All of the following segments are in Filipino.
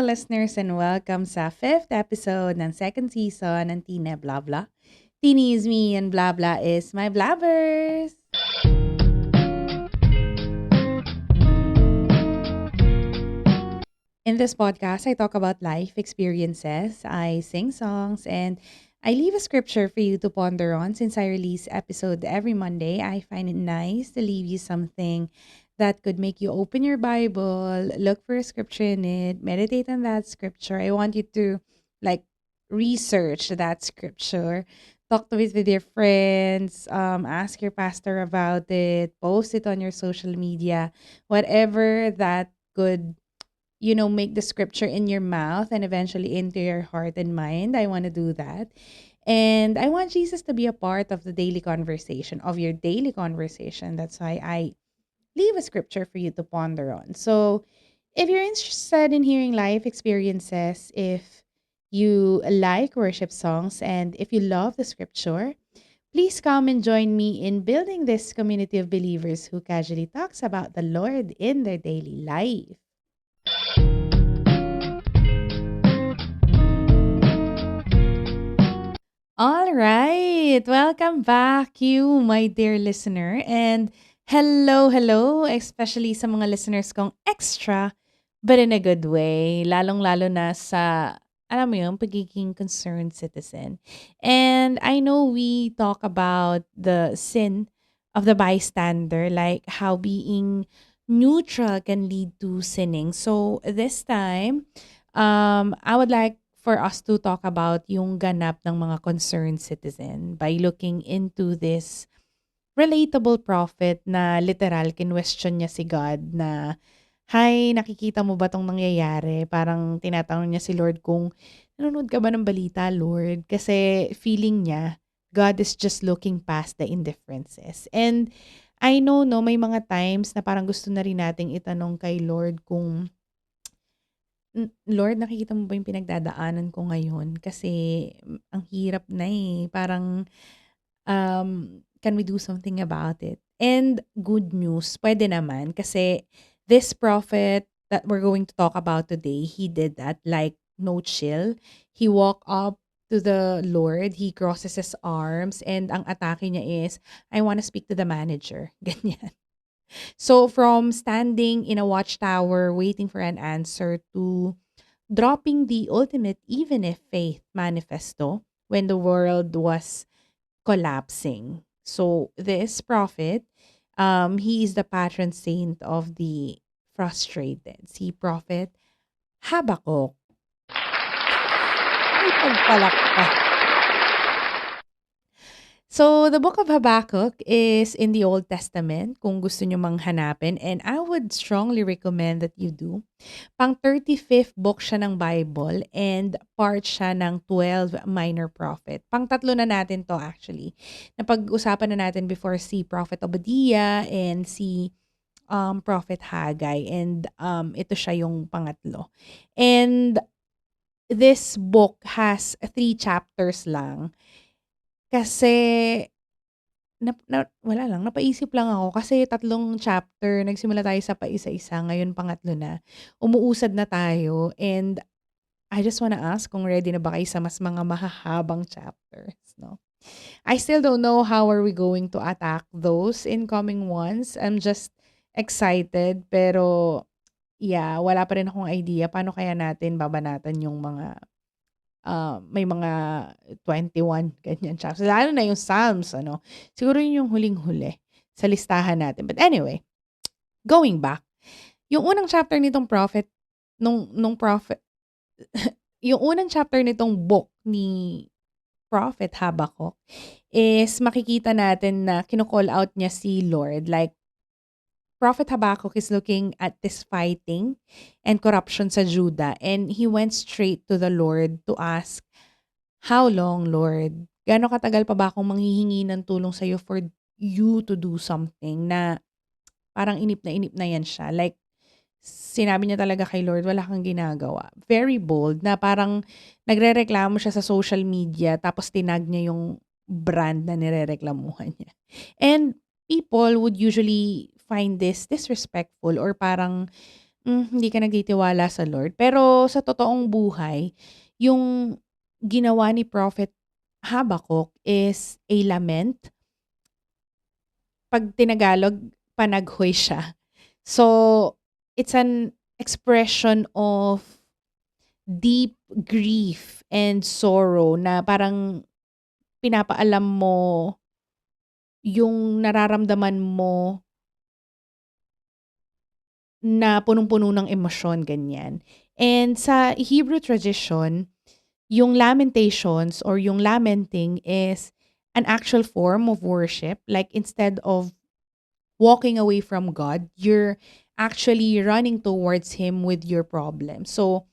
listeners, and welcome sa fifth episode ng second season ng Tine Blah Blah. Tini is me and Blah Blah is my blabbers. In this podcast, I talk about life experiences, I sing songs, and I leave a scripture for you to ponder on. Since I release episode every Monday, I find it nice to leave you something that could make you open your Bible, look for a scripture in it, meditate on that scripture. I want you to like research that scripture, talk to it with your friends, ask your pastor about it, post it on your social media, whatever that could make the scripture in your mouth and eventually into your heart and mind. I want to do that. And I want Jesus to be a part of the daily conversation, of your daily conversation. That's why I leave a scripture for you to ponder on. So if you're interested in hearing life experiences, if you like worship songs, and if you love the scripture, please come and join me in building this community of believers who casually talks about the Lord in their daily life. All right. Welcome back, you, my dear listener. And hello, especially sa mga listeners kong extra, but in a good way. Lalong-lalo na sa, alam mo yun, pagiging concerned citizen. And I know we talk about the sin of the bystander, like how being neutral can lead to sinning. So this time, I would like for us to talk about yung ganap ng mga concerned citizen by looking into this relatable prophet na literal kinwestiyon niya si God na, "Hi, nakikita mo ba 'tong nangyayari?" Parang tinatanong niya si Lord kung, "Nanonood ka ba ng balita, Lord?" Kasi feeling niya, God is just looking past the indifferences. And I know 'no, may mga times na parang gusto na rin nating itanong kay Lord kung, Lord, nakikita mo ba yung pinagdadaanan ko ngayon? Kasi ang hirap na eh. Parang, can we do something about it? And good news, pwede naman. Kasi this prophet that we're going to talk about today, he did that like no chill. He walked up to the Lord, he crosses his arms, and ang atake niya is, I want to speak to the manager. Ganyan. So from standing in a watchtower waiting for an answer to dropping the ultimate even if faith manifesto when the world was collapsing. So this prophet, he is the patron saint of the frustrated. Si Prophet Habakkuk. May pagpalakpak. So, the book of Habakkuk is in the Old Testament kung gusto nyo mang hanapin, and I would strongly recommend that you do. Pang 35th book siya ng Bible and part siya ng 12 minor prophet. Pang tatlo na natin to actually. Napag-usapan na natin before si Prophet Obadiah and si Prophet Haggai, and ito siya yung pangatlo. And this book has 3 chapters lang. Kasi wala lang, napaisip lang ako kasi 3 chapter, nagsimula tayo sa paisa-isa, ngayon pangatlo na. Umuusad na tayo, and I just wanna ask kung ready na ba kayo sa mas mga mahahabang chapters, 'no? I still don't know how are we going to attack those incoming ones. I'm just excited, pero yeah, wala pa rin akong idea paano kaya natin babanatan yung mga may mga 21 ganyan chapters. Lalo na yung Psalms ano, siguro yun yung huling-huli sa listahan natin. But anyway, going back, yung unang chapter nitong prophet nung prophet yung unang chapter nitong book ni Prophet Habakkuk is makikita natin na kino-call out niya si Lord, like Prophet Habakkuk is looking at this fighting and corruption sa Judah, and he went straight to the Lord to ask, "How long, Lord? Gaano katagal pa ba akong manghihingi ng tulong sa'yo for you to do something?" Na parang inip na yan siya. Like, sinabi niya talaga kay Lord, wala kang ginagawa. Very bold na parang nagrereklamo siya sa social media tapos tinag niya yung brand na nirereklamuhan niya. And people would usually find this disrespectful or parang Hindi ka nagtitiwala sa Lord. Pero sa totoong buhay, yung ginawa ni Prophet Habakkuk is a lament. 'Pag tinagalog, panaghoy siya. So, it's an expression of deep grief and sorrow na parang pinapaalam mo yung nararamdaman mo na punong-puno ng emosyon, ganyan. And sa Hebrew tradition, yung lamentations or yung lamenting is an actual form of worship. Like instead of walking away from God, you're actually running towards Him with your problem. So,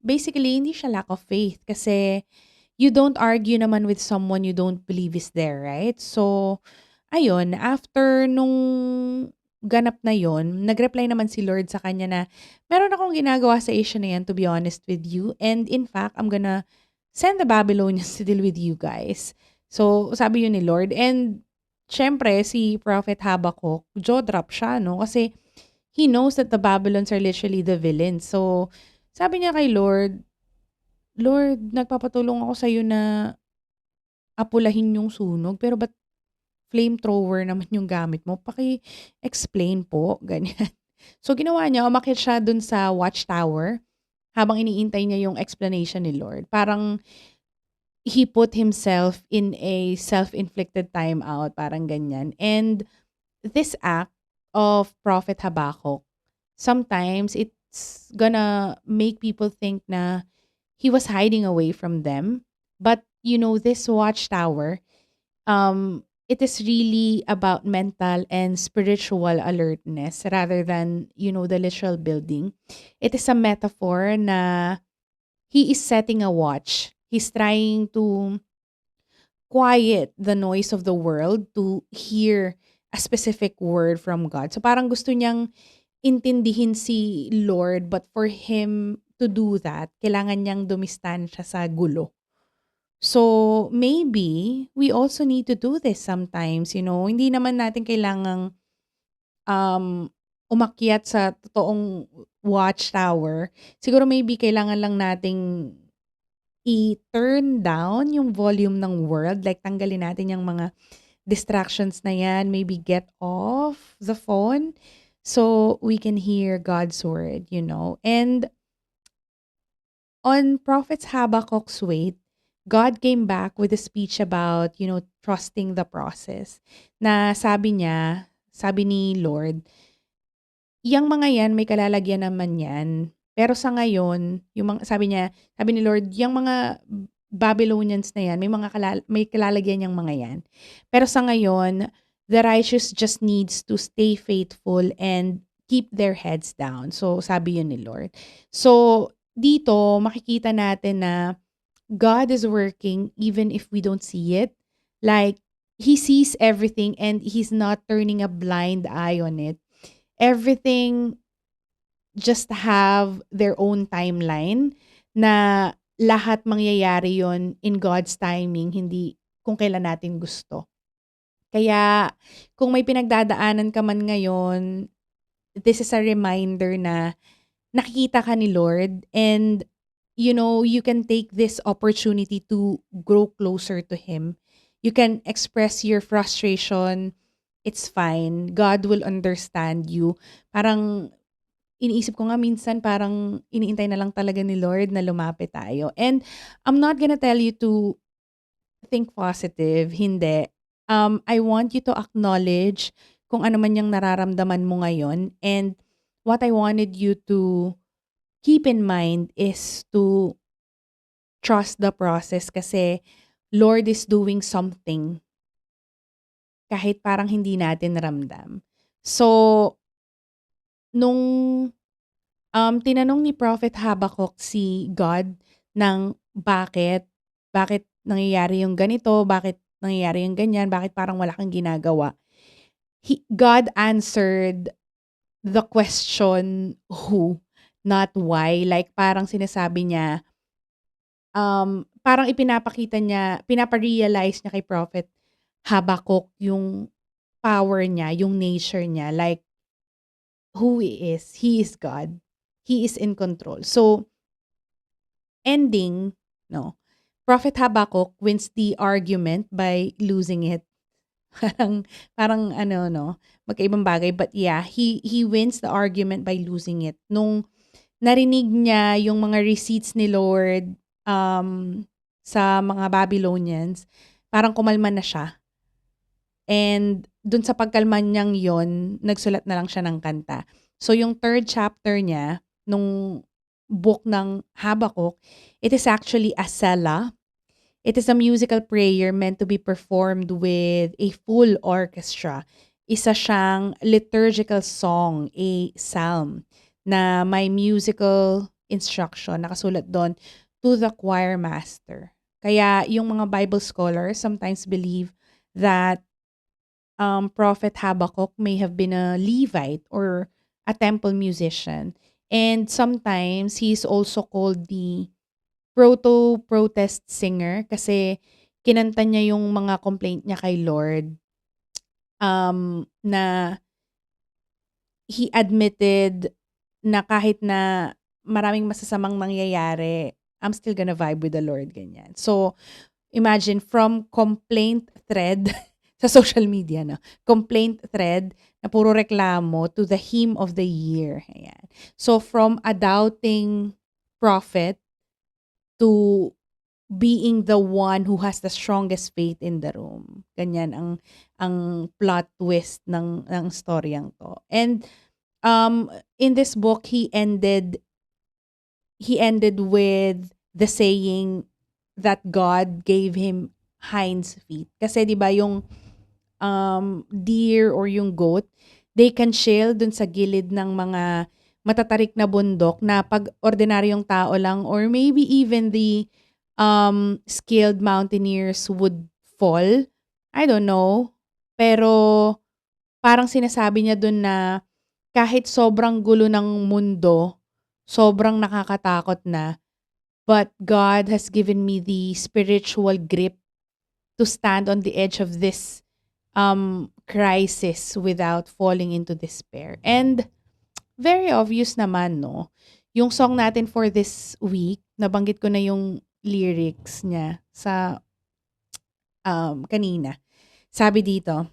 basically, hindi siya lack of faith kasi you don't argue naman with someone you don't believe is there, right? So, ayun, after nung ganap na yon, nag-reply naman si Lord sa kanya na, meron akong ginagawa sa issue na yan, to be honest with you. And in fact, I'm gonna send the Babylonians to deal with you guys. So, sabi yun ni Lord. And, syempre, si Prophet Habakkuk, jaw drop siya, no? Kasi, he knows that the Babylons are literally the villains. So, sabi niya kay Lord, Lord, nagpapatulong ako sa'yo na apulahin yung sunog, pero ba't flamethrower naman yung gamit mo? Paki-explain po, ganyan. So, ginawa niya, umakyat siya dun sa watchtower habang iniintay niya yung explanation ni Lord. Parang he put himself in a self-inflicted timeout, parang ganyan. And this act of Prophet Habakkuk, sometimes it's gonna make people think na he was hiding away from them. But this watchtower, it is really about mental and spiritual alertness rather than, the literal building. It is a metaphor na he is setting a watch. He's trying to quiet the noise of the world to hear a specific word from God. So parang gusto niyang intindihin si Lord, but for him to do that, kailangan niyang dumistansya sa gulo. So, maybe we also need to do this sometimes, Hindi naman natin kailangang umakyat sa totoong watchtower. Siguro maybe kailangan lang nating i-turn down yung volume ng world, like tanggalin natin yung mga distractions na yan, maybe get off the phone so we can hear God's word. And on Prophet Habakkuk's wait, God came back with a speech about, trusting the process. Na sabi ni Lord, yang mga yan may kalalagyan naman yan. Pero sa ngayon, sabi ni Lord, yung mga Babylonians na yan, may kalalagyan yung mga yan. Pero sa ngayon, the righteous just needs to stay faithful and keep their heads down. So, sabi yun ni Lord. So, dito, makikita natin na God is working even if we don't see it. Like, He sees everything and He's not turning a blind eye on it. Everything just have their own timeline na lahat mangyayari yon in God's timing, hindi kung kailan natin gusto. Kaya kung may pinagdadaanan ka man ngayon, this is a reminder na nakikita ka ni Lord and you can take this opportunity to grow closer to Him. You can express your frustration. It's fine. God will understand you. Parang iniisip ko nga minsan parang iniintay na lang talaga ni Lord na lumapit tayo. And I'm not gonna tell you to think positive, hindi. I want you to acknowledge kung ano man yung nararamdaman mo ngayon. And what I wanted you to keep in mind is to trust the process kasi Lord is doing something kahit parang hindi natin ramdam. So, nung tinanong ni Prophet Habakkuk si God ng bakit nangyayari yung ganito, bakit nangyayari yung ganyan, bakit parang wala kang ginagawa. God answered the question who, not why. Like parang sinasabi niya, parang pinaparealize niya kay Prophet Habakkuk yung power niya, yung nature niya. Like, who He is. He is God. He is in control. So, ending, no, Prophet Habakkuk wins the argument by losing it. Parang parang ano 'no, magkaibang bagay, but yeah, he wins the argument by losing it. Nung narinig niya yung mga receipts ni Lord, sa mga Babylonians, parang kumalma na siya. And dun sa pagkalma niyang yon, nagsulat na lang siya ng kanta. So yung third chapter niya, nung book ng Habakkuk, it is actually a sela. It is a musical prayer meant to be performed with a full orchestra. Isa siyang liturgical song, a psalm, na may musical instruction, nakasulat doon, to the choir master. Kaya yung mga Bible scholars sometimes believe that Prophet Habakkuk may have been a Levite or a temple musician. And sometimes he's also called the proto-protest singer kasi kinanta niya yung mga complaint niya kay Lord, na he admitted na kahit na maraming masasamang mangyayari, I'm still gonna vibe with the Lord, ganyan. So, imagine from complaint thread sa social media, no? Complaint thread na puro reklamo to the hymn of the year. Ayan. So, from a doubting prophet to being the one who has the strongest faith in the room. Ganyan ang plot twist ng storyang to. And in this book he ended with the saying that God gave him hinds feet. Kasi 'di ba yung deer or yung goat, they can chill dun sa gilid ng mga matatarik na bundok na pag ordinaryong tao lang or maybe even the skilled mountaineers would fall. I don't know. Pero parang sinasabi niya dun na kahit sobrang gulo ng mundo, sobrang nakakatakot na, but God has given me the spiritual grip to stand on the edge of this crisis without falling into despair. And very obvious naman, no? Yung song natin for this week, nabanggit ko na yung lyrics niya sa kanina. Sabi dito,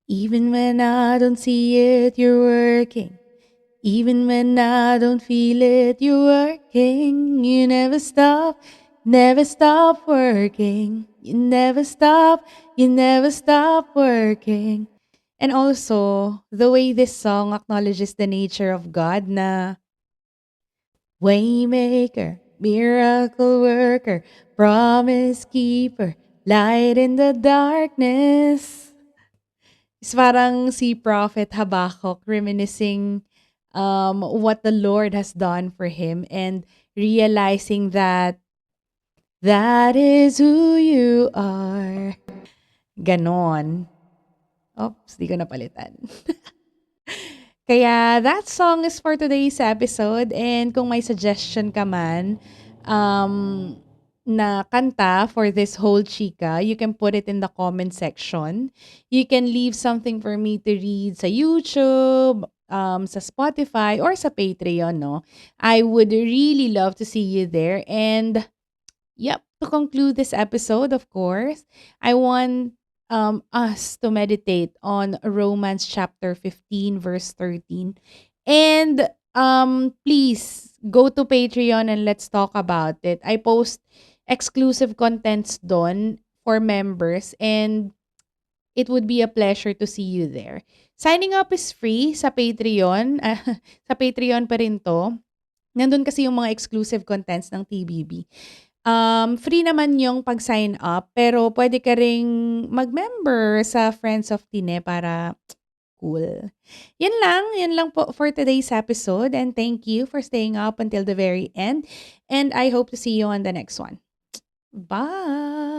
even when I don't see it, you're working. Even when I don't feel it, you're working. You never stop working. You never stop working. And also, the way this song acknowledges the nature of God na Waymaker, miracle worker, promise keeper, light in the darkness. It's parang si Prophet Habakkuk reminiscing what the Lord has done for him and realizing that that is who you are. Ganon. Oops, di ko napalitan. Kaya that song is for today's episode, and kung may suggestion ka man na kanta for this whole chika, you can put it in the comment section. You can leave something for me to read sa YouTube, sa Spotify, or sa Patreon, no? I would really love to see you there. And yep, to conclude this episode, of course, I want us to meditate on Romans chapter 15, verse 13. And please go to Patreon and let's talk about it. I post exclusive contents doon for members, and it would be a pleasure to see you there. Signing up is free sa Patreon. Sa Patreon pa rin to. Nandun kasi yung mga exclusive contents ng TBB. Free naman yung pag-sign up, pero pwede ka ring mag-member sa Friends of Tine para cool. Yan lang po for today's episode, and thank you for staying up until the very end, and I hope to see you on the next one. Bye!